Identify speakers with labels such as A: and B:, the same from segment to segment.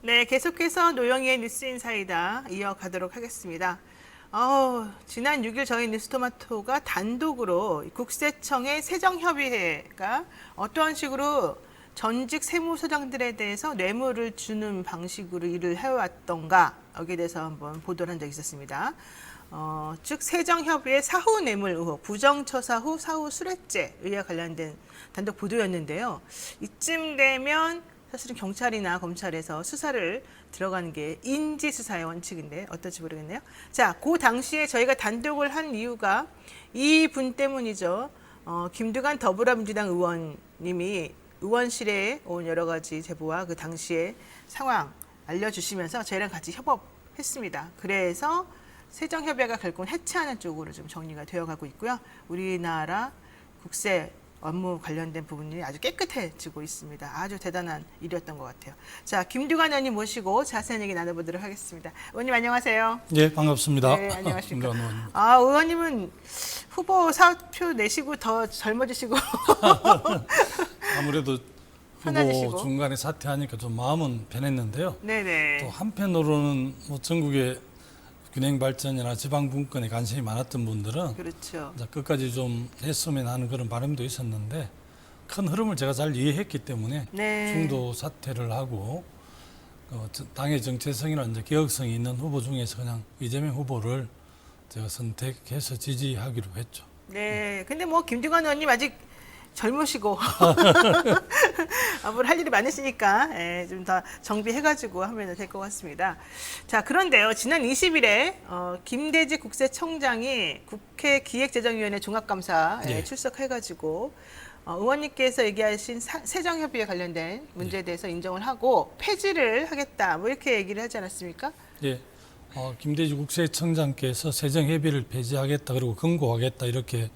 A: 네, 계속해서 노영희의 뉴스인사이다 이어가도록 하겠습니다. 지난 6일 저희 뉴스토마토가 단독으로 국세청의 세정협의회가 어떠한 식으로 전직 세무서장들에 대해서 뇌물을 주는 방식으로 일을 해왔던가 여기에 대해서 한번 보도를 한 적이 있었습니다. 즉 세정협의회 사후 뇌물 의혹, 부정처사 후 사후 수뢰죄 의혹에 관련된 단독 보도였는데요. 이쯤 되면 사실은 경찰이나 검찰에서 수사를 들어가는 게 인지수사의 원칙인데 어떨지 모르겠네요. 자, 그 당시에 저희가 단독을 한 이유가 이분 때문이죠. 김두관 더불어민주당 의원님이 의원실에 온 여러 가지 제보와 그 당시의 상황 알려주시면서 저희랑 같이 협업했습니다. 그래서 세정협의회가 결국은 해체하는 쪽으로 좀 정리가 되어가고 있고요. 우리나라 국세 업무 관련된 부분이 아주 깨끗해지고 있습니다. 아주 대단한 일이었던 것 같아요. 자, 김두관 의원님 모시고 자세한 얘기 나눠보도록 하겠습니다. 의원님 안녕하세요.
B: 네, 반갑습니다.
A: 네, 안녕하십니까.
B: 의원님.
A: 의원님은 후보 사표 내시고 더 젊어지시고
B: 아무래도
A: 편안해지고.
B: 후보 중간에 사퇴하니까 좀 마음은 변했는데요.
A: 네네.
B: 또 한편으로는 뭐 전국의 균형 발전이나 지방 분권에 관심이 많았던 분들은
A: 그렇죠.
B: 이제 끝까지 좀 했으면 하는 그런 바람도 있었는데 큰 흐름을 제가 잘 이해했기 때문에
A: 네.
B: 중도 사퇴를 하고 당의 정체성이나 이제 개혁성이 있는 후보 중에서 그냥 이재명 후보를 제가 선택해서 지지하기로 했죠.
A: 네. 근데 뭐 김두관 의원님 아직 젊으시고 앞으로 할 일이 많으시니까 좀 더 정비해가지고 하면 될 것 같습니다. 자, 그런데요. 지난 20일에 김대지 국세청장이 국회 기획재정위원회 종합감사에
B: 네.
A: 출석해가지고 의원님께서 얘기하신 세정협의에 관련된 문제에 대해서 인정을 하고 폐지를 하겠다 뭐 이렇게 얘기를 하지 않았습니까?
B: 예. 김대지 국세청장께서 세정협의를 폐지하겠다 그리고 권고하겠다 이렇게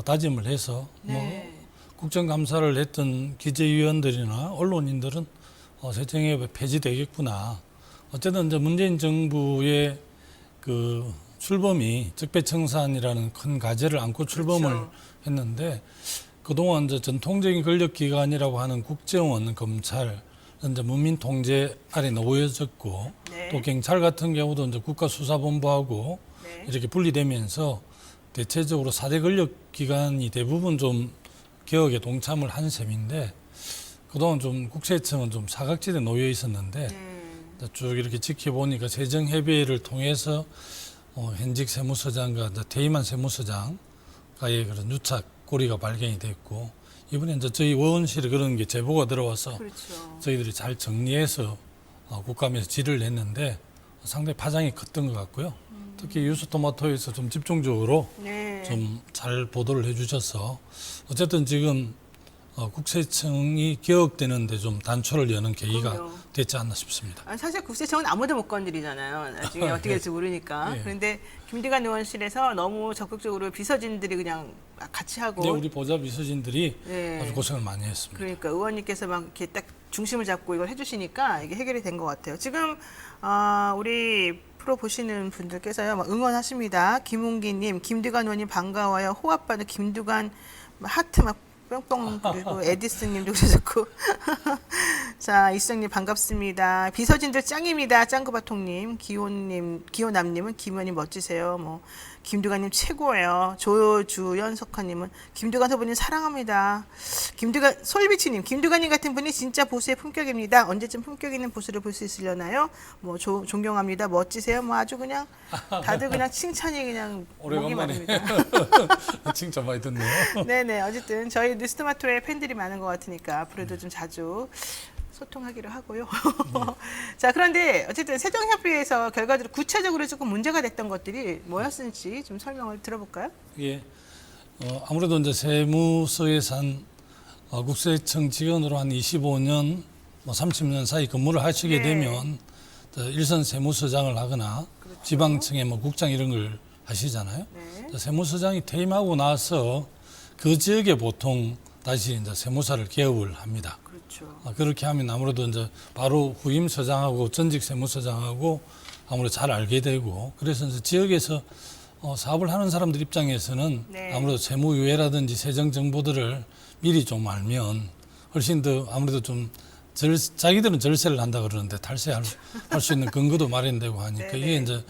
B: 다짐을 해서
A: 네.
B: 국정감사를 했던 기재위원들이나 언론인들은 세정협의 폐지되겠구나. 어쨌든 이제 문재인 정부의 그 출범이 적폐청산이라는 큰 과제를 안고 출범을
A: 그렇죠.
B: 했는데 그동안 이제 전통적인 권력기관이라고 하는 국정원, 검찰, 이제 문민 통제 아래 놓여졌고
A: 네.
B: 또 경찰 같은 경우도 이제 국가수사본부하고
A: 네.
B: 이렇게 분리되면서 대체적으로 4대 권력기관이 대부분 좀 개혁에 동참을 한 셈인데 그동안 좀 국세청은 좀 사각지대에 놓여 있었는데 쭉 이렇게 지켜보니까 세정협의회를 통해서 현직 세무서장과 이제 퇴임한 세무서장과의 그런 유착 고리가 발견이 됐고 이번에 이제 저희 의원실에 그런 게 제보가 들어와서
A: 그렇죠.
B: 저희들이 잘 정리해서 국감에서 질의를 냈는데 상당히 파장이 컸던 것 같고요. 특히 뉴스토마토에서 좀 집중적으로
A: 네.
B: 좀 잘 보도를 해주셔서 어쨌든 지금 국세청이 개혁되는데 좀 단초를 여는 계기가
A: 그럼요.
B: 됐지 않나 싶습니다.
A: 사실 국세청은 아무도 못 건드리잖아요. 나중에 어떻게 될지 모르니까.
B: 예.
A: 그런데 김두관 의원실에서 너무 적극적으로 비서진들이 그냥 같이 하고.
B: 근데 우리 보좌 비서진들이
A: 네.
B: 아주 고생을 많이 했습니다.
A: 그러니까 의원님께서 막 이렇게 딱 중심을 잡고 이걸 해주시니까 이게 해결이 된 것 같아요. 지금 우리 프로 보시는 분들께서요 막 응원하십니다. 김웅기님, 김두관 의원님 반가워요. 호합받은 김두관 하트 막 뿅뿅 그리고 에디슨님도 그러셨고 자 이수정님 반갑습니다. 비서진들 짱입니다. 짱구바통님, 기호님, 기호남님은 김 의원님 멋지세요. 뭐 김두관님 최고예요. 조주연석화님은 김두관 후보님 사랑합니다. 김두관 솔비치님, 김두관님 같은 분이 진짜 보수의 품격입니다. 언제쯤 품격 있는 보수를 볼 수 있으려나요? 뭐 존경합니다. 멋지세요. 뭐 아주 그냥 다들 그냥 칭찬이 그냥 목이
B: 오래간만에
A: 마릅니다.
B: 칭찬 많이 듣네요.
A: 네네. 어쨌든 저희 뉴스토마토에 팬들이 많은 것 같으니까 앞으로도 좀 자주 소통하기로 하고요. 자, 그런데 어쨌든 세정협의회에서 결과적으로 구체적으로 조금 문제가 됐던 것들이 뭐였는지 좀 설명을 들어볼까요?
B: 예. 아무래도 이제 세무서 예산 국세청 직원으로 한 25년, 뭐 30년 사이 근무를 하시게
A: 네.
B: 되면 일선 세무서장을 하거나
A: 그렇죠.
B: 지방청의 뭐 국장 이런 걸 하시잖아요.
A: 네.
B: 세무서장이 퇴임하고 나서 그 지역에 보통 다시 이제 세무사를 개업을 합니다.
A: 그렇죠.
B: 그렇게 하면 아무래도 이제 바로 후임 서장하고 전직 세무서장하고 아무래도 잘 알게 되고 그래서 이제 지역에서 사업을 하는 사람들 입장에서는
A: 네.
B: 아무래도 세무유예라든지 세정 정보들을 미리 좀 알면 훨씬 더 아무래도 좀 자기들은 절세를 한다 그러는데 탈세할 수 있는 근거도 마련되고 하니까
A: 네네.
B: 이게 이제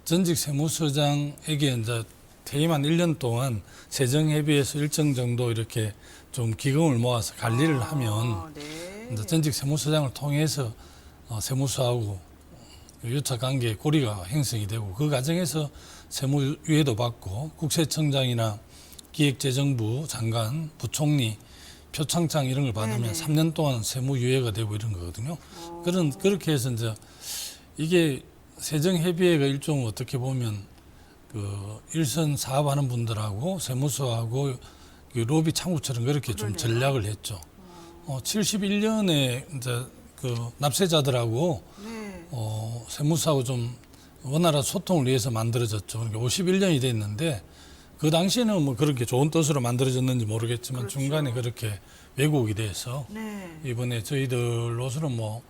B: 전직 세무서장에게 이제 퇴임한 1년 동안 세정협의회에서 일정 정도 이렇게 좀 기금을 모아서 관리를 하면
A: 네.
B: 이제 전직 세무서장을 통해서 세무서하고 유착 관계의 고리가 형성이 되고 그 과정에서 세무유예도 받고 국세청장이나 기획재정부 장관, 부총리, 표창장 이런 걸 받으면
A: 네네.
B: 3년 동안 세무유예가 되고 이런 거거든요. 그렇게 해서 이제 이게 세정협의회가 일종의 어떻게 보면 그 일선 사업하는 분들하고 세무서하고 로비 창구처럼 그렇게 좀
A: 그러네요.
B: 전략을 했죠. 71년에 이제 그 납세자들하고
A: 네.
B: 세무서하고 좀 원활한 소통을 위해서 만들어졌죠. 그러니까 51년이 됐는데 그 당시에는 뭐 그렇게 좋은 뜻으로 만들어졌는지 모르겠지만
A: 그렇죠.
B: 중간에 그렇게 왜곡이 돼서
A: 네.
B: 이번에 저희들로서는 뭐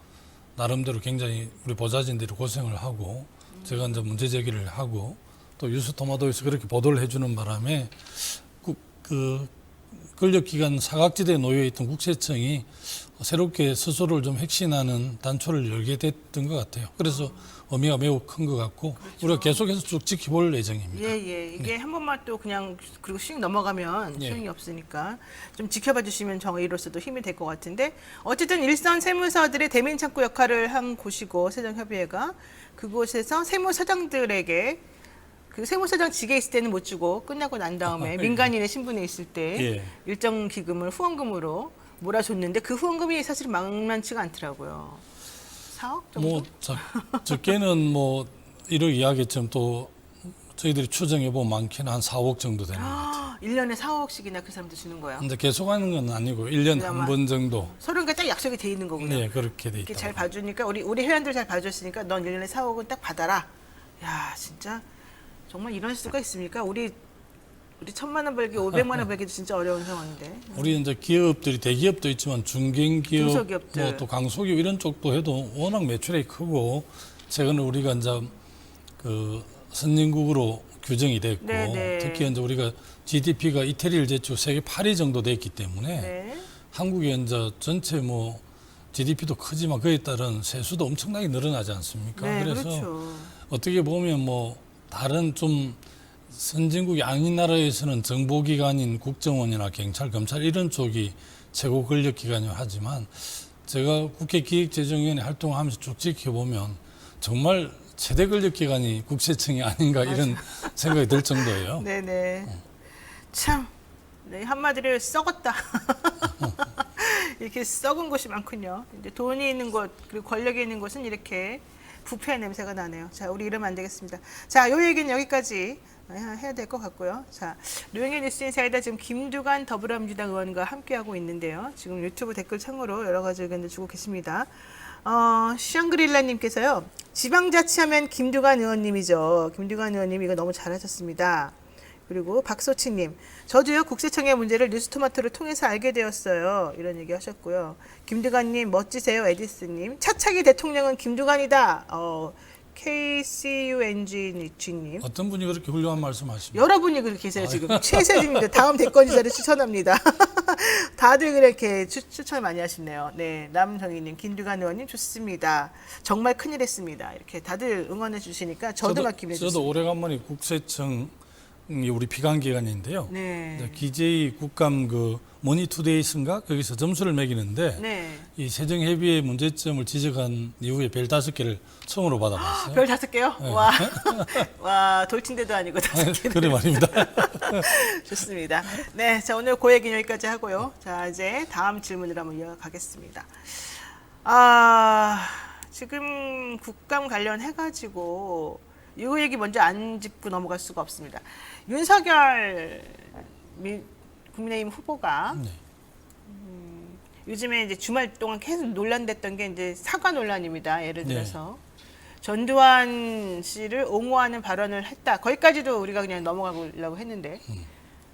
B: 나름대로 굉장히 우리 보좌진들이 고생을 하고 제가 이제 문제 제기를 하고 또 뉴스토마토에서 그렇게 보도를 해주는 바람에 그 권력기관 사각지대에 놓여 있던 국세청이 새롭게 스스로를 좀 혁신하는 단초를 열게 됐던 것 같아요. 그래서 의미가 매우 큰 것 같고 우리가 계속해서 쭉 지켜볼 예정입니다.
A: 예. 이게 한 번만 또 그냥 그리고 씩 넘어가면
B: 예.
A: 소용이 없으니까 좀 지켜봐 주시면 저희로서도 힘이 될 것 같은데 어쨌든 일선 세무서들의 대면 창구 역할을 한 곳이고 세정협의회가 그곳에서 세무서장들에게 그 세무서장 직에 있을 때는 못 주고 끝나고 난 다음에 민간인의 신분에 있을 때
B: 예.
A: 일정 기금을 후원금으로 몰아줬는데 그 후원금이 사실 만만치가 않더라고요. 4억 정도?
B: 뭐 적게는 뭐 1억 이하겠지만 또 저희들이 추정해보면 많게는 한 4억 정도 되는 것 같아요.
A: 1년에 4억씩이나 그 사람들 주는 거예요.
B: 근데 계속하는 건 아니고 1년에
A: 그나마.
B: 한 번 정도.
A: 서로가 딱 약속이 돼 있는 거군요.
B: 네, 그렇게 돼
A: 이렇게
B: 있다.
A: 잘 봐주니까 우리 회원들 잘 봐줬으니까 넌 1년에 4억은 딱 받아라. 야 진짜 정말 이런 수가 있습니까? 우리 1,000만 원 벌기, 500만 원 벌기도 진짜 어려운 상황인데.
B: 우리 이제 기업들이 대기업도 있지만 중견기업,
A: 중소기업들.
B: 뭐 또 강소기업 이런 쪽도 해도 워낙 매출이 크고 최근에 우리가 이제 그 선진국으로 규정이 됐고
A: 네네.
B: 특히 이제 우리가 GDP가 이태리를 제치고 세계 8위 정도 됐기 때문에
A: 네.
B: 한국의 이제 전체 뭐 GDP도 크지만 그에 따른 세수도 엄청나게 늘어나지 않습니까?
A: 네,
B: 그래서
A: 그렇죠.
B: 어떻게 보면 뭐 다른 좀 선진국이 아닌 나라에서는 정보기관인 국정원이나 경찰, 검찰 이런 쪽이 최고 권력기관이라 하지만 제가 국회 기획재정위원회 활동하면서 쭉 지켜보면 정말 최대 권력기관이 국세청이 아닌가 이런 생각이 들 정도예요.
A: 네네. 참, 네, 한마디로 썩었다. 이렇게 썩은 곳이 많군요. 이제 돈이 있는 곳, 그리고 권력이 있는 곳은 이렇게 부패의 냄새가 나네요. 자, 우리 이러면 안 되겠습니다. 자, 요 얘기는 여기까지 해야 될 것 같고요. 자, 노영희 뉴스인사이다 지금 김두관 더불어민주당 의원과 함께하고 있는데요. 지금 유튜브 댓글 창으로 여러 가지 의견을 주고 계십니다. 샹그릴라님께서요. 지방자치하면 김두관 의원님이죠. 김두관 의원님 이거 너무 잘하셨습니다. 그리고 박소치님, 저도요 국세청의 문제를 뉴스토마토를 통해서 알게 되었어요. 이런 얘기 하셨고요. 김두관님 멋지세요. 에디스님, 차차기 대통령은 김두관이다. KCUNG님,
B: 어떤 분이 그렇게 훌륭한 말씀하십니까?
A: 여러분이 그렇게 계세요 지금. 최세진입니다. 다음 대권지사를 추천합니다. 다들 그렇게 추천 많이 하시네요. 네, 남정희님, 김두관 의원님 좋습니다. 정말 큰일했습니다. 이렇게 다들 응원해 주시니까 저도 막 기분이
B: 저도
A: 좋습니다.
B: 오래간만에 국세청이 우리 피감기관인데요.
A: 네,
B: 기재위 국감 그 머니투데이스인가 거기서 점수를 매기는데
A: 네.
B: 이 세정협의회 문제점을 지적한 이후에 별 5개를 처음으로 받아봤어요.
A: 별 5개요? 와, 와 돌침대도 아니고 5개.
B: 그래 말입니다.
A: 좋습니다. 네, 자 오늘 그 얘기는 여기까지 하고요. 자 이제 다음 질문으로 한번 이어가겠습니다. 지금 국감 관련해가지고 이 얘기 먼저 안 짚고 넘어갈 수가 없습니다. 윤석열 국민의힘 후보가
B: 네.
A: 요즘에 이제 주말 동안 계속 논란됐던 게 이제 사과 논란입니다. 예를
B: 네.
A: 들어서 전두환 씨를 옹호하는 발언을 했다. 거기까지도 우리가 그냥 넘어가려고 했는데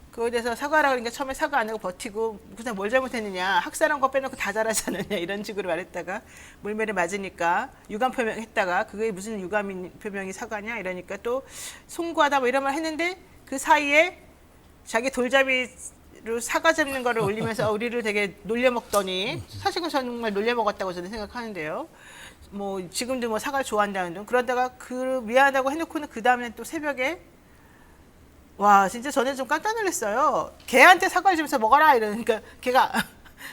A: 그거에 대해서 사과라 그러니까 처음에 사과 안 하고 버티고 그냥 뭘 잘못했느냐, 학살한 거 빼놓고 다 잘하지 않느냐 이런 식으로 말했다가 물매를 맞으니까 유감 표명했다가 그게 무슨 유감 표명이 사과냐 이러니까 또 송구하다 뭐 이런 말 했는데 그 사이에 자기 돌잡이를 그리고 사과 잡는 거를 올리면서 우리를 되게 놀려먹더니 사실은 정말 놀려먹었다고 저는 생각하는데요. 뭐 지금도 뭐 사과를 좋아한다는 둥 그러다가 그 미안하다고 해놓고는 그 다음에 또 새벽에 와 진짜 저는 좀 깜짝 놀랐어요. 개한테 사과를 주면서 먹어라 이러니까 걔가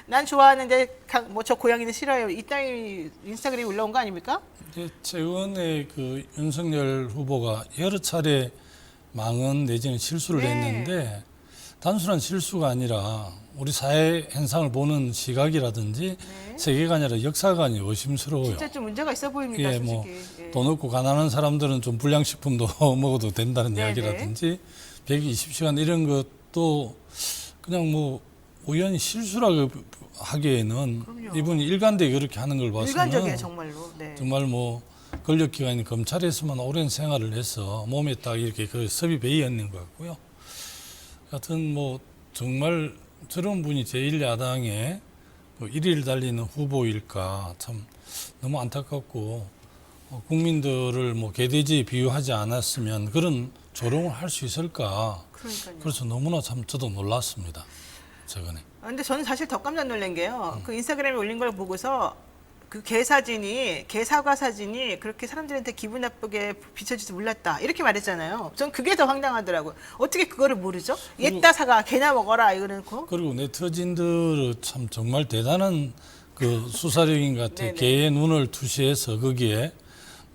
A: 난 좋아하는데 뭐 저 고양이는 싫어요. 이 따위 인스타그램에 올라온 거 아닙니까?
B: 이제 최근에 그 윤석열 후보가 여러 차례 망언 내지는 실수를
A: 네.
B: 했는데 단순한 실수가 아니라 우리 사회 현상을 보는 시각이라든지
A: 네.
B: 세계관이라 역사관이 의심스러워요.
A: 진짜 좀 문제가 있어 보입니다.
B: 예, 뭐
A: 솔직히. 예.
B: 돈 없고 가난한 사람들은 좀 불량식품도 먹어도 된다는
A: 네네.
B: 이야기라든지 120시간 이런 것도 그냥 뭐 우연히 실수라고 하기에는
A: 그럼요.
B: 이분이 일관되게 그렇게 하는 걸 봐서는
A: 일관적이에요 정말로. 네.
B: 정말 뭐 권력기관인 검찰에서만 오랜 생활을 해서 몸에 딱 이렇게 그 섭이 배어 있는 것 같고요. 하여튼 뭐 정말 저런 분이 제1야당의 그 1위를 달리는 후보일까 참 너무 안타깝고 국민들을 뭐 개돼지에 비유하지 않았으면 그런 조롱을 할 수 있을까.
A: 그러니까요.
B: 그래서 너무나 참 저도 놀랐습니다. 최근에.
A: 근데 저는 사실 더 깜짝 놀란 게요. 그 인스타그램에 올린 걸 보고서 그 개 사진이, 개 사과 사진이 그렇게 사람들한테 기분 나쁘게 비춰질지 몰랐다. 이렇게 말했잖아요. 전 그게 더 황당하더라고요. 어떻게 그거를 모르죠? 옛다 사과, 개나 먹어라. 이러놓고.
B: 그리고 네티즌들은 참 정말 대단한 그 수사력인 것 같아요.
A: 네네.
B: 개의 눈을 투시해서 거기에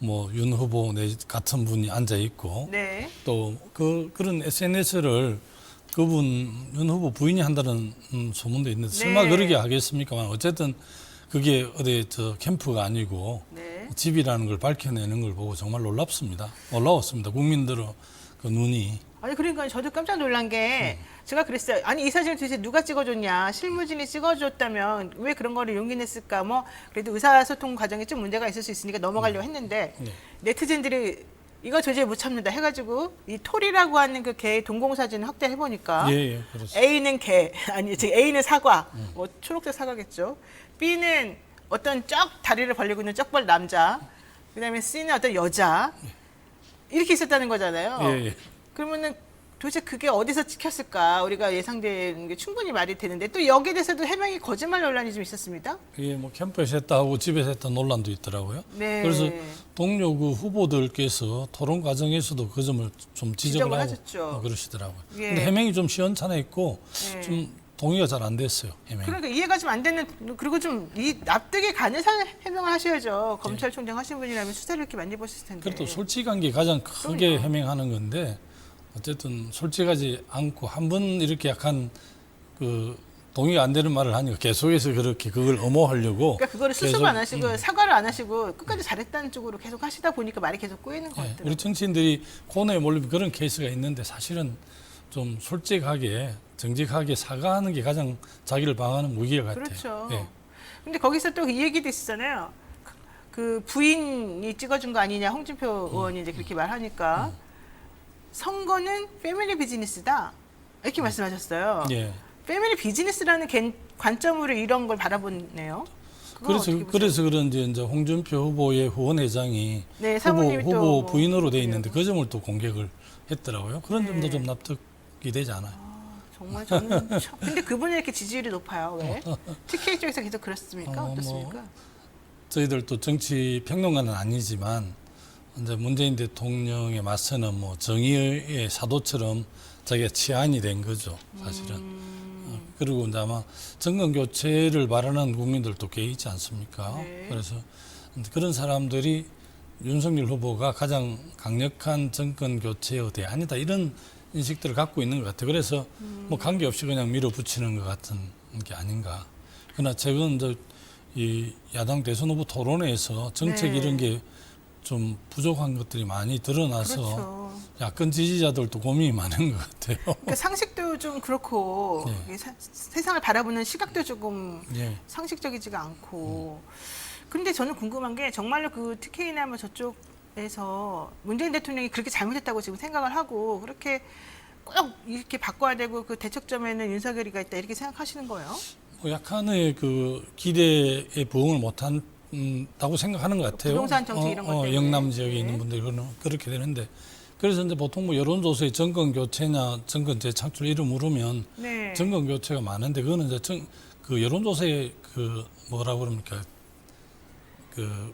B: 뭐 윤 후보 같은 분이 앉아 있고
A: 네.
B: 또 그런 SNS를 그분 윤 후보 부인이 한다는 소문도 있는데 설마
A: 네.
B: 그러게 하겠습니까만 어쨌든 그게 어디 저 캠프가 아니고
A: 네.
B: 집이라는 걸 밝혀내는 걸 보고 정말 놀라웠습니다. 국민들의 그 눈이.
A: 아니 그러니까 저도 깜짝 놀란 게 제가 그랬어요. 아니 이 사진을 도대체 누가 찍어줬냐? 실무진이 찍어줬다면 왜 그런 거를 용인했을까? 뭐 그래도 의사소통 과정에 좀 문제가 있을 수 있으니까 넘어가려고 했는데
B: 네.
A: 네티즌들이 이거 도저히 못 참는다 해가지고 이 톨이라고 하는 그 개의 동공사진을 확대해 보니까
B: 예, 그렇습니다.
A: A는 개, 아니 즉 A는 사과, 뭐 초록색 사과겠죠. B는 어떤 다리를 벌리고 있는 쩍벌 남자, 그다음에 C는 어떤 여자 이렇게 있었다는 거잖아요.
B: 예.
A: 그러면은 도대체 그게 어디서 찍혔을까? 우리가 예상되는 게 충분히 말이 되는데 또 여기에 대해서도 해명이 거짓말 논란이 좀 있었습니다.
B: 이게 뭐 캠프에서 했다 하고 집에서 했다 논란도 있더라고요.
A: 네.
B: 그래서 동료 그 후보들께서 토론 과정에서도 그 점을 좀 지적을
A: 지적을
B: 하고
A: 하셨죠.
B: 그러시더라고요.
A: 예.
B: 근데 해명이 좀 시원찮았고
A: 네.
B: 좀 동의가 잘 안 됐어요. 해명이.
A: 그러니까 이해가 좀 안 되는 그리고 좀 이 납득이 가는 해명을 하셔야죠. 검찰총장 하신 분이라면 수사를 이렇게 많이 보셨을 텐데.
B: 그래도 솔직한 게 가장 크게
A: 그럼요.
B: 해명하는 건데 어쨌든 솔직하지 않고 한 번 이렇게 약간 그 동의가 안 되는 말을 하니까 계속해서 그렇게 그걸 엄호하려고
A: 그러니까 그거를 수습
B: 계속,
A: 안 하시고 사과를 안 하시고 끝까지 잘했다는 쪽으로 계속 하시다 보니까 말이 계속 꼬이는 것
B: 예,
A: 같더라고요.
B: 우리 정치인들이 코너에 몰리면 그런 케이스가 있는데 사실은 좀 솔직하게 정직하게 사과하는 게 가장 자기를 방어하는 무기가 같아요.
A: 그렇죠.
B: 예.
A: 근데 거기서 또 이 얘기도 있었잖아요. 그 부인이 찍어준 거 아니냐 홍준표 의원이 이제 그렇게 말하니까 선거는 패밀리 비즈니스다 이렇게 말씀하셨어요.
B: 예.
A: 패밀리 비즈니스라는 관점으로 이런 걸 바라보네요. 그건 어떻게 보세요?
B: 그래서 그런지 이제 홍준표 후보의 후원회장이
A: 네, 사모님이 또
B: 후보
A: 뭐
B: 부인으로 돼 있는데
A: 그래요.
B: 그 점을 또 공격을 했더라고요. 그런
A: 네.
B: 점도 좀 납득이 되지 않아요.
A: 정말 저는 근데 그분은 이렇게 지지율이 높아요. 왜? TK 쪽에서 계속 그렇습니까?
B: 뭐
A: 어떻습니까?
B: 저희들도 정치 평론가는 아니지만 이제 문재인 대통령의 맞서는 뭐 정의의 사도처럼 자기가 치안이 된 거죠, 사실은. 그리고 이제 아마 정권 교체를 바라는 국민들도 꽤 있지 않습니까?
A: 네.
B: 그래서 그런 사람들이 윤석열 후보가 가장 강력한 정권 교체의 대안이다 이런 인식들을 갖고 있는 것 같아요. 그래서 뭐 관계없이 그냥 밀어붙이는 것 같은 게 아닌가. 그러나 최근 이 야당 대선 후보 토론회에서 정책
A: 네.
B: 이런 게 좀 부족한 것들이 많이 드러나서
A: 그렇죠.
B: 야권 지지자들도 고민이 많은 것 같아요.
A: 그러니까 상식도 좀 그렇고
B: 네.
A: 이게 세상을 바라보는 시각도 조금
B: 예.
A: 상식적이지가 않고. 근데 저는 궁금한 게 정말로 그 TK나 뭐 저쪽에서 문재인 대통령이 그렇게 잘못했다고 지금 생각을 하고 그렇게 꼭 이렇게 바꿔야 되고 그 대척점에는 윤석열이가 있다 이렇게 생각하시는 거예요?
B: 뭐 약간의 그 기대에 부응을 못한다고 생각하는 것 같아요.
A: 부동산 정책 이런 것 때문에.
B: 영남 지역에
A: 네.
B: 있는 분들이 그렇게 되는데 그래서 이제 보통 뭐 여론조사에 정권 교체나 정권 재창출 이름 물으면
A: 네.
B: 정권 교체가 많은데 그거는 이제 그 여론조사의 그 뭐라고 그럽니까 그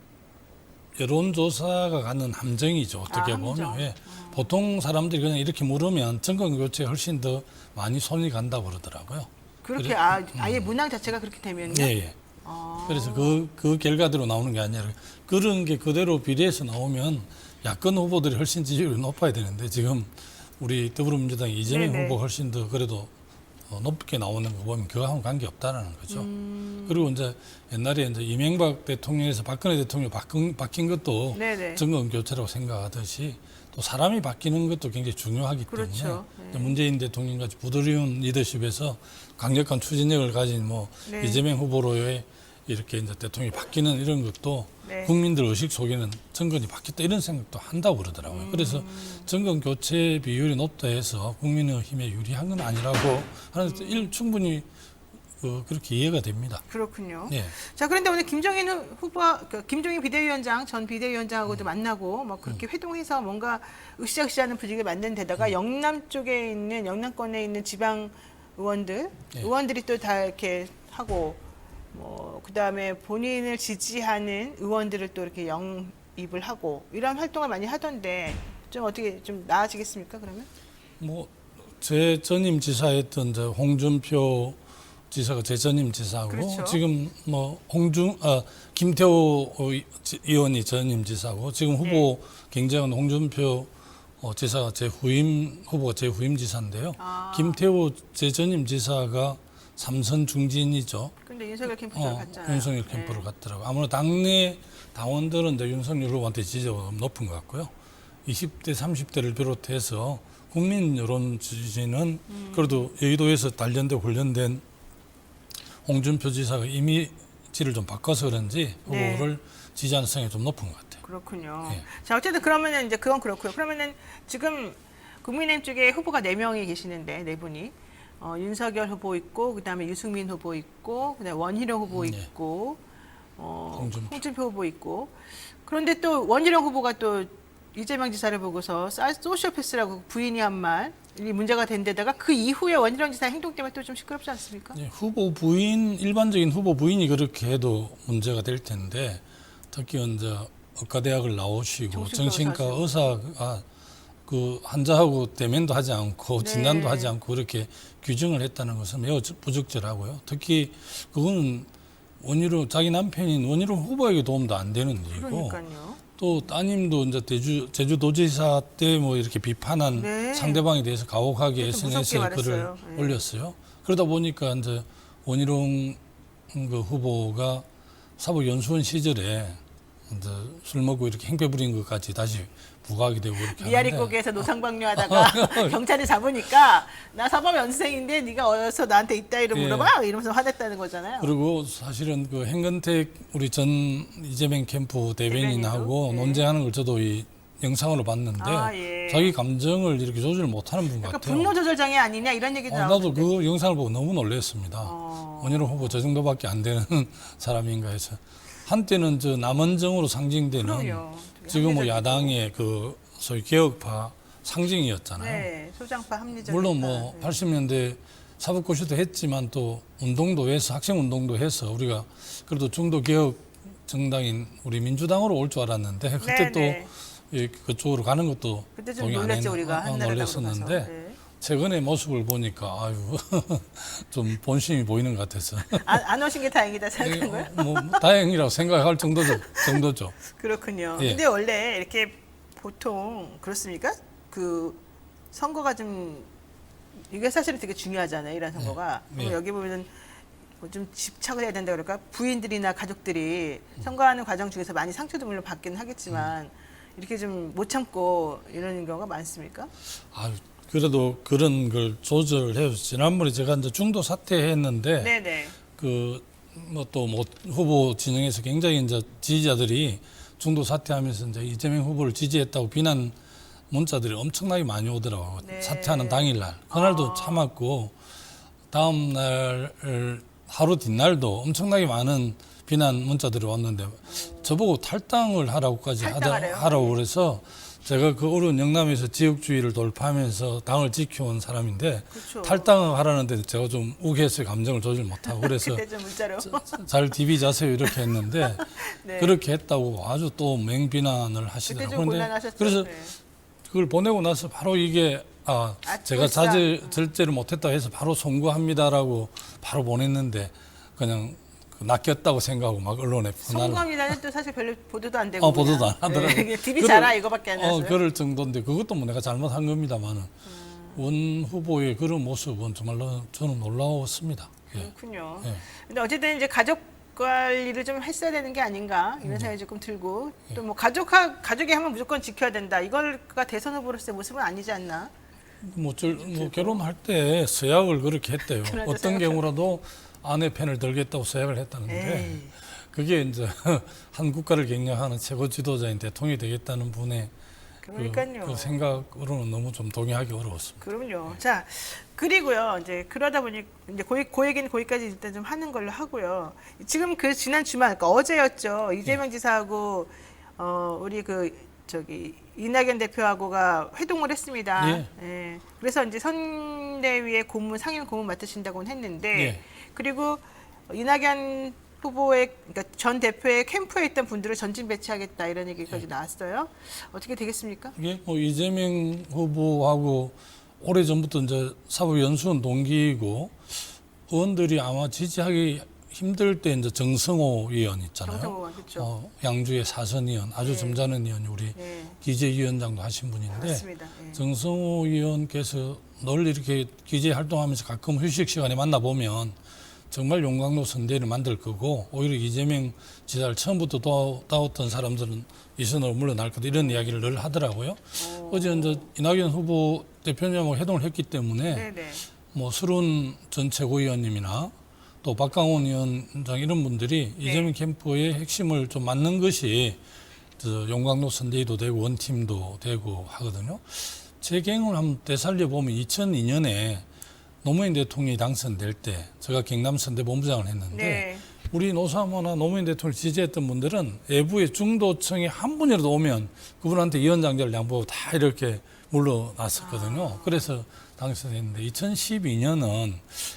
B: 여론조사가 갖는 함정이죠. 어떻게
A: 함정.
B: 보면 예. 보통 사람들이 그냥 이렇게 물으면 정권 교체에 훨씬 더 많이 손이 간다고 그러더라고요.
A: 그렇게
B: 그래-
A: 아예 문항 자체가 그렇게 되면요.
B: 예, 예.
A: 아.
B: 그래서 그 결과대로 나오는 게 아니라 그런 게 그대로 비례해서 나오면 야권 후보들이 훨씬 지지율이 높아야 되는데 지금 우리 더불어민주당 이재명
A: 네네.
B: 후보가 훨씬 더 그래도 높게 나오는 거 보면 그거하고는 관계 없다라는 거죠. 그리고 이제 옛날에 이제 이명박 대통령에서 박근혜 대통령 바뀐 것도
A: 네네.
B: 정권 교체라고 생각하듯이 또 사람이 바뀌는 것도 굉장히 중요하기 때문에
A: 그렇죠. 네.
B: 문재인 대통령 같이 부드러운 리더십에서 강력한 추진력을 가진 뭐
A: 네.
B: 이재명 후보로의 이렇게 이제 대통령이 바뀌는 이런 것도
A: 네.
B: 국민들 의식 속에는 정권이 바뀌었다 이런 생각도 한다고 그러더라고요. 그래서 정권 교체 비율이 높다 해서 국민의힘에 유리한 건 아니라고 하는 충분히 그렇게 이해가 됩니다.
A: 그렇군요.
B: 예.
A: 자, 그런데 오늘 김종인 김종인 비대위원장 전 비대위원장하고도 만나고 뭐 그렇게 회동해서 뭔가 으쌰으쌰하는 분위기를 만든 데다가 영남 쪽에 있는 영남권에 있는 지방
B: 예.
A: 의원들이 또 다 이렇게 하고 뭐 그다음에 본인을 지지하는 의원들을 또 이렇게 영입을 하고 이런 활동을 많이 하던데 좀 어떻게 좀 나아지겠습니까? 그러면?
B: 뭐 제 전임 지사였던 저 홍준표 지사가 제 전임 지사고
A: 그렇죠.
B: 지금 뭐 김태호 의원이 전임 지사고 지금 후보 경쟁은 홍준표 지사가 제 후임 후보가 제 후임 지사인데요.
A: 아.
B: 김태호 제 전임 지사가 삼선 중진이죠.
A: 근데 윤석열 캠프로 갔잖아요.
B: 윤석열 캠프로 갔더라고요. 아무래도 당내 당원들은 이제 윤석열 후보한테 지지가 높은 것 같고요. 20대, 30대를 비롯해서 국민 여론 지지는 그래도 여의도에서 단련되고 훈련된 홍준표 지사가 이미지를 좀 바꿔서 그런지
A: 네.
B: 후보를 지지하는 성이 좀 높은 것 같아요.
A: 그렇군요.
B: 예.
A: 자, 어쨌든 그러면은 이제 그건 그렇고요. 그러면은 지금 국민의힘 쪽에 후보가 4명이 계시는데 4분이 윤석열 후보 있고 그다음에 유승민 후보 있고 그다음에 원희룡 후보
B: 네.
A: 있고
B: 홍준표.
A: 후보 있고 그런데 또 원희룡 후보가 또 이재명 지사를 보고서 소시오패스라고 부인이 한 말이 문제가 된 데다가 그 이후에 원희룡 지사 행동 때문에 또 좀 시끄럽지 않습니까?
B: 예, 후보 부인 일반적인 후보 부인이 그렇게 해도 문제가 될 텐데 특히 이제 의과대학을 나오시고 정신과 의사가 그 환자하고 대면도 하지 않고
A: 네.
B: 진단도 하지 않고 그렇게 규정을 했다는 것은 매우 부적절하고요. 특히 그거는 자기 남편인 원희룡 후보에게 도움도 안 되는 일이고
A: 그러니까요.
B: 또 따님도 이제 제주도지사 때 뭐 이렇게 비판한
A: 네.
B: 상대방에 대해서 가혹하게
A: 그것도
B: SNS에
A: 무섭게
B: 글을
A: 말했어요. 네.
B: 올렸어요. 그러다 보니까 이제 원희룡 그 후보가 사법연수원 시절에 이제 술 먹고 이렇게 행패 부린 것까지 다시 부각이 되고 그렇게
A: 미아리
B: 하는데
A: 고개에서 노상방뇨하다가 경찰이 잡으니까 나 사법연수생인데 네가 어디서 나한테 이따위로
B: 예.
A: 물어봐 이러면서 화냈다는 거잖아요.
B: 그리고 사실은 그 행근택 우리 전 이재명 캠프 대변인하고
A: 대변인도? 예.
B: 논쟁하는 걸 저도 이 영상으로 봤는데
A: 예.
B: 자기 감정을 이렇게 조절 못하는 분
A: 약간
B: 같아요.
A: 분노 조절 장애 아니냐 이런 얘기도
B: 나도
A: 나오는데.
B: 그 영상을 보고 너무 놀랐습니다. 원희룡 후보 저 정도밖에 안 되는 사람인가 해서 한때는 저 남원정으로 상징되는
A: 그럼요.
B: 지금 뭐
A: 합리적이고.
B: 야당의 그 소위 개혁파 상징이었잖아요.
A: 네, 소장파 합리적.
B: 물론 뭐 80년대 사법고시도 했지만 또 운동도 해서 학생 운동도 해서 우리가 그래도 중도 개혁 정당인 우리 민주당으로 올 줄 알았는데 그때
A: 네.
B: 또 그쪽으로 가는 것도
A: 그때 좀
B: 동의 안
A: 놀랐죠
B: 했-
A: 우리가 한나라당으로
B: 놀랐었는데
A: 가서. 네.
B: 최근의 모습을 보니까 아유 좀 본심이 보이는 것 같아서
A: 안 오신 게 다행이다 생각한 거예요?
B: 뭐 다행이라고 생각할 정도죠.
A: 그렇군요.
B: 예.
A: 근데 원래 이렇게 보통 그렇습니까? 그 선거가 좀 이게 사실은 되게 중요하잖아요. 이런 선거가.
B: 예.
A: 그리고
B: 예.
A: 여기 보면은 뭐좀 집착을 해야 된다 그럴까? 부인들이나 가족들이 선거하는 과정 중에서 많이 상처도 물론 받기는 하겠지만 이렇게 좀 못 참고 이러는 경우가 많습니까?
B: 아유 그래도 그런 걸 조절해서 지난번에 제가 이제 중도 사퇴했는데
A: 네네.
B: 그 뭐 또 뭐 후보 진영에서 굉장히 이제 지지자들이 중도 사퇴하면서 이제 이재명 후보를 지지했다고 비난 문자들이 엄청나게 많이 오더라고요.
A: 네.
B: 사퇴하는 당일날 그날도 참았고 다음 날 하루 뒷날도 엄청나게 많은 비난 문자들이 왔는데 저보고 탈당을 하라고까지
A: 탈당하래요?
B: 하라고 그래서 제가 그 어려운 영남에서 지역주의를 돌파하면서 당을 지켜온 사람인데
A: 그렇죠.
B: 탈당을 하라는데 제가 좀 우기했어요. 감정을 조절 못하고 그래서
A: 그때 좀 문자로.
B: 잘 디비자세요 이렇게 했는데
A: 네.
B: 그렇게 했다고 아주 또 맹비난을
A: 그때
B: 하시더라고요.
A: 좀
B: 근데
A: 곤란하셨죠.
B: 그래서
A: 네.
B: 그걸 보내고 나서 바로 이게 제가
A: 불쌍.
B: 절제를 못했다 해서 바로 송구합니다라고 바로 보냈는데 그냥 낚였다고 생각하고 막 언론에 퍼나는
A: 송구합니다는 또 사실 별로 보도도 안 되고
B: 보도도 안 하더라고요.
A: 네, TV 잘라 이거밖에 안 했어요.
B: 그럴 정도인데 그것도 뭐 내가 잘못한 겁니다만은 원 후보의 그런 모습은 정말로 저는 놀라웠습니다. 예.
A: 그렇군요.
B: 예.
A: 근데 어쨌든 이제 가족 관리를 좀 했어야 되는 게 아닌가 이런 생각이 조금 들고 또 뭐 가족이 하면 무조건 지켜야 된다. 이걸가 대선 후보로서의 모습은 아니지 않나?
B: 뭐 결혼할 때 서약을 그렇게 했대요.
A: 그러죠,
B: 어떤
A: 생각해.
B: 경우라도 아내 편을 들겠다고 서약을 했다는데
A: 에이.
B: 그게 이제 한 국가를 경영하는 최고 지도자인 대통령이 되겠다는 분의
A: 그러니까요.
B: 그 생각으로는 너무 좀 동의하기 어려웠습니다.
A: 그럼요. 자, 그리고요. 이제 그러다 보니 이제 얘기는 거기까지 일단 좀 하는 걸로 하고요. 지금 그 지난 주말, 그러니까 어제였죠. 이재명 지사하고 우리 이낙연 대표하고가 회동을 했습니다.
B: 예.
A: 예. 그래서 이제 선대위의 상임 고문 맡으신다고는 했는데
B: 예.
A: 그리고 이낙연 후보의 그러니까 전 대표의 캠프에 있던 분들을 전진 배치하겠다 이런 얘기까지 나왔어요. 어떻게 되겠습니까?
B: 이게 뭐 이재명 후보하고 오래 전부터 이제 사법 연수원 동기이고 의원들이 아마 지지하기 힘들 때 이제 정성호 의원 있잖아요.
A: 정성호 의원, 그렇죠.
B: 양주의 사선 의원, 아주
A: 네.
B: 점잖은 의원이 우리
A: 네.
B: 기재위원장도 하신 분인데
A: 그렇습니다. 예.
B: 정성호 의원께서 늘 이렇게 기재 활동하면서 가끔 휴식 시간에 만나 보면 정말 용광로 선대를 만들 거고 오히려 이재명 지사를 처음부터 도왔던 사람들은 이 선으로 물러날 거다 이런 이야기를 늘 하더라고요. 어제 이제 이낙연 후보 대표님하고 회동을 했기 때문에
A: 네네.
B: 뭐 서른 전 최고위원님이나 또 박강원 위원장 이런 분들이
A: 네.
B: 이재명 캠프의 핵심을 좀 맡는 것이 용광로 선대위도 되고 원팀도 되고 하거든요. 제 경험을 한번 되살려 보면 2002년에 노무현 대통령이 당선될 때 제가 경남 선대본부장을 했는데
A: 네.
B: 우리 노사모나 노무현 대통령을 지지했던 분들은 외부의 중도층이 한 분이라도 오면 그분한테 위원장제를 양보하고 다 이렇게 물러났었거든요. 그래서 당선됐는데 2012년은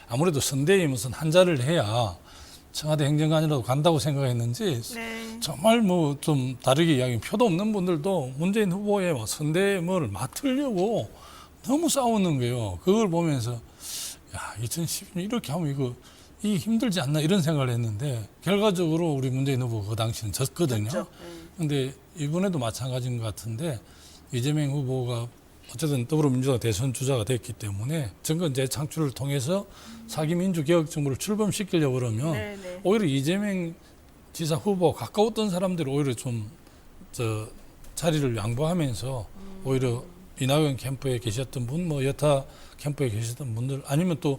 B: 아무래도 선대위 무슨 한자를 해야 청와대 행정관이라도 간다고 생각했는지
A: 네.
B: 정말 뭐 좀 다르게 이야기하면 표도 없는 분들도 문재인 후보의 선대모를 맡으려고 너무 싸우는 거예요. 그걸 보면서 야 2012년 이렇게 하면 이 힘들지 않나 이런 생각을 했는데 결과적으로 우리 문재인 후보 그 당시는 졌거든요.
A: 그렇죠.
B: 근데 이번에도 마찬가지인 것 같은데 이재명 후보가 어쨌든 더불어민주당 대선 주자가 됐기 때문에 정권 재창출을 통해서 사기민주개혁 정부를 출범시키려고 그러면
A: 네네.
B: 오히려 이재명 지사 후보 가까웠던 사람들이 오히려 좀 자리를 양보하면서 오히려 이낙연 캠프에 계셨던 분, 뭐 여타 캠프에 계셨던 분들 아니면 또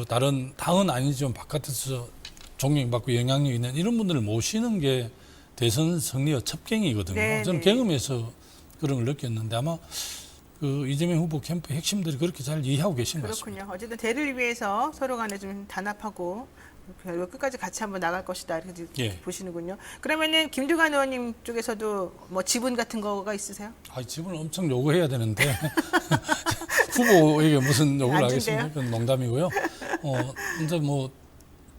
B: 다른 당은 아니지만 바깥에서 존경받고 영향력 있는 이런 분들을 모시는 게 대선 승리의 첩경이거든요.
A: 네네.
B: 저는 경험에서 그런 걸 느꼈는데 아마 그 이재명 후보 캠프 핵심들이 그렇게 잘 이해하고 계신 것 같습니다.
A: 그렇군요. 어쨌든 대를 위해서 서로 간에 좀 단합하고 결국 끝까지 같이 한번 나갈 것이다 이렇게
B: 예.
A: 보시는군요. 그러면은 김두관 의원님 쪽에서도 뭐 지분 같은 거가 있으세요?
B: 지분을 엄청 요구해야 되는데 후보에게 무슨 요구를
A: 안 준대요?
B: 하겠습니까? 그건 농담이고요. 이제 뭐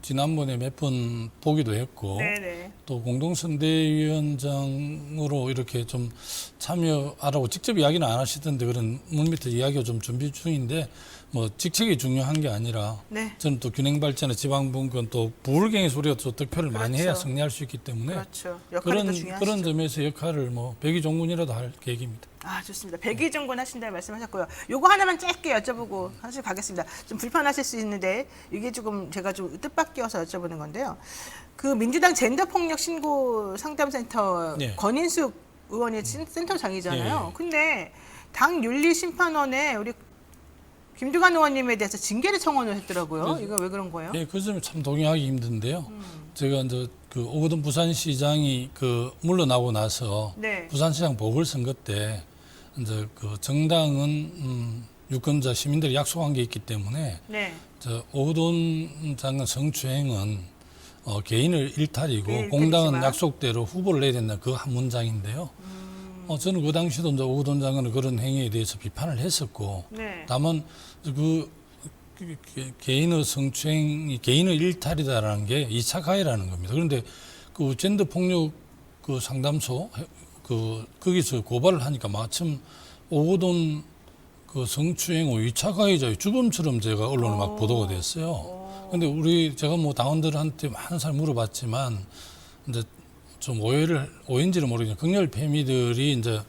B: 지난번에 몇 번 보기도 했고
A: 네네.
B: 또 공동선대위원장으로 이렇게 좀 참여하라고 직접 이야기는 안 하시던데 그런 물밑에 이야기가 좀 준비 중인데 뭐 직책이 중요한 게 아니라
A: 네.
B: 저는 또 균형 발전의 지방분권 또 부울갱이 소리가 또 득표를 많이 해야
A: 그렇죠.
B: 승리할 수 있기 때문에
A: 그렇죠. 역할이 더 중요하시죠.
B: 그런 점에서 역할을 뭐 백의종군이라도 할 계획입니다.
A: 좋습니다. 백의종군 하신다고 말씀하셨고요. 요거 하나만 짧게 여쭤보고 사실 가겠습니다. 좀 불편하실 수 있는데 이게 조금 제가 좀 뜻밖이어서 여쭤보는 건데요. 그 민주당 젠더폭력 신고 상담센터
B: 네.
A: 권인숙 의원이 센터장이잖아요.
B: 예.
A: 근데 당 윤리심판원에 우리 김두관 의원님에 대해서 징계를 청원을 했더라고요.
B: 네.
A: 이거 왜 그런 거예요?
B: 그 점이 참 동의하기 힘든데요. 제가 이제 그 오거돈 부산시장이 물러나고 나서
A: 네.
B: 부산시장 보궐선거 때 이제 그 정당은 유권자 시민들이 약속한 게 있기 때문에
A: 네.
B: 오거돈 장관 성추행은 개인을 일탈이고
A: 개인
B: 공당은
A: 일탈이지만.
B: 약속대로 후보를 내야 된다 그 한 문장인데요. 저는 그 당시도 이제 오거돈 장관은 그런 행위에 대해서 비판을 했었고,
A: 네.
B: 다만 개인의 성추행이 개인의 일탈이다라는 게 2차 가해라는 겁니다. 그런데 그 젠더 폭력 그 상담소 거기서 고발을 하니까 마침 오거돈 그 성추행 후 2차 가해자의 주범처럼 제가 언론에 막 보도가 됐어요. 근데 제가 뭐 당원들한테 많은 사람 물어봤지만 이제 좀 오해인지를 모르겠지만 극렬 페미들이 이제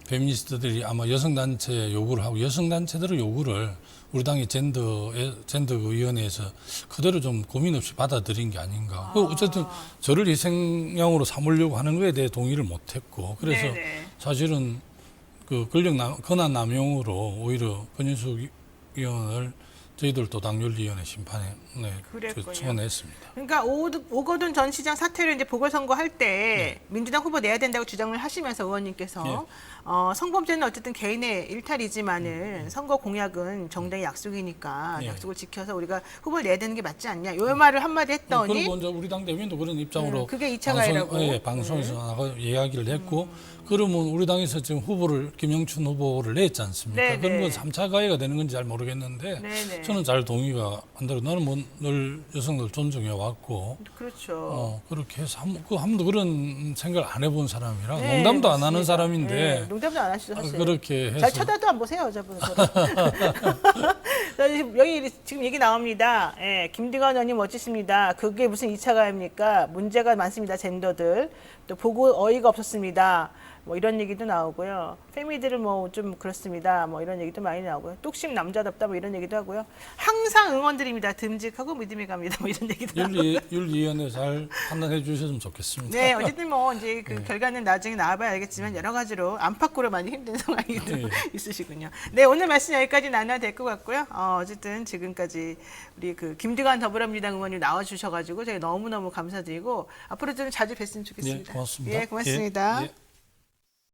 B: 페미니스트들이 아마 여성단체 요구를 하고 여성단체들의 요구를 우리 당의 젠더위원회에서 그대로 좀 고민 없이 받아들인 게 아닌가. 어쨌든 저를 희생양으로 삼으려고 하는 거에 대해 동의를 못했고 그래서
A: 네네.
B: 사실은 그 권한 남용으로 오히려 권인숙 의원을 저희들도 당윤리위원회 심판에 청원했습니다.
A: 그러니까 오거돈 전 시장 사퇴를 이제 보궐선거할 때 민주당 후보 내야 된다고 주장을 하시면서 의원님께서 성범죄는 어쨌든 개인의 일탈이지만은 선거 공약은 정당의 약속이니까 약속을 지켜서 우리가 후보를 내야 되는 게 맞지 않냐. 이 말을 한마디 했더니
B: 그리고 먼저 우리 당 대변인도 그런 입장으로
A: 그게 2차 가해라고
B: 방송에서 나가 이야기를 했고 그러면 우리 당에서 지금 김영춘 후보를 냈지 않습니까?
A: 네네.
B: 그런 건 3차 가해가 되는 건지 잘 모르겠는데
A: 네네.
B: 저는 잘 동의가 안 되고 나는 뭐 늘 여성들 존중해 왔고
A: 그렇죠.
B: 그렇게 해서 한 번도 그런 생각을 안 해본 사람이라
A: 네,
B: 농담도 안
A: 맞습니다.
B: 하는 사람인데
A: 네, 농담도 안 하시죠 사실.
B: 그렇게 해서
A: 잘 쳐다도 안 보세요 여자분은. 여기 지금 얘기 나옵니다. 김두관 의원님 멋지십니다. 그게 무슨 2차 가해입니까? 문제가 많습니다. 젠더들. 또 보고 어이가 없었습니다. 뭐 이런 얘기도 나오고요. 페미들은 뭐 좀 그렇습니다. 뭐 이런 얘기도 많이 나오고요. 뚝심 남자답다 뭐 이런 얘기도 하고요. 항상 응원드립니다. 듬직하고 믿음이 갑니다. 뭐 이런 얘기도 나오고요.
B: 윤리위원회 잘 판단해 주셨으면 좋겠습니다.
A: 네, 어쨌든 뭐 이제 그 결과는 나중에 나와봐야 알겠지만 여러 가지로 안팎으로 많이 힘든 상황이 있으시군요. 네, 오늘 말씀 여기까지 나눠야 될 것 같고요. 어쨌든 지금까지 우리 그 김두관 더불어민주당 의원님 나와주셔가지고 저희 너무너무 감사드리고 앞으로 좀 자주 뵀으면 좋겠습니다.
B: 고맙습니다.
A: 예, 고맙습니다.
B: 예.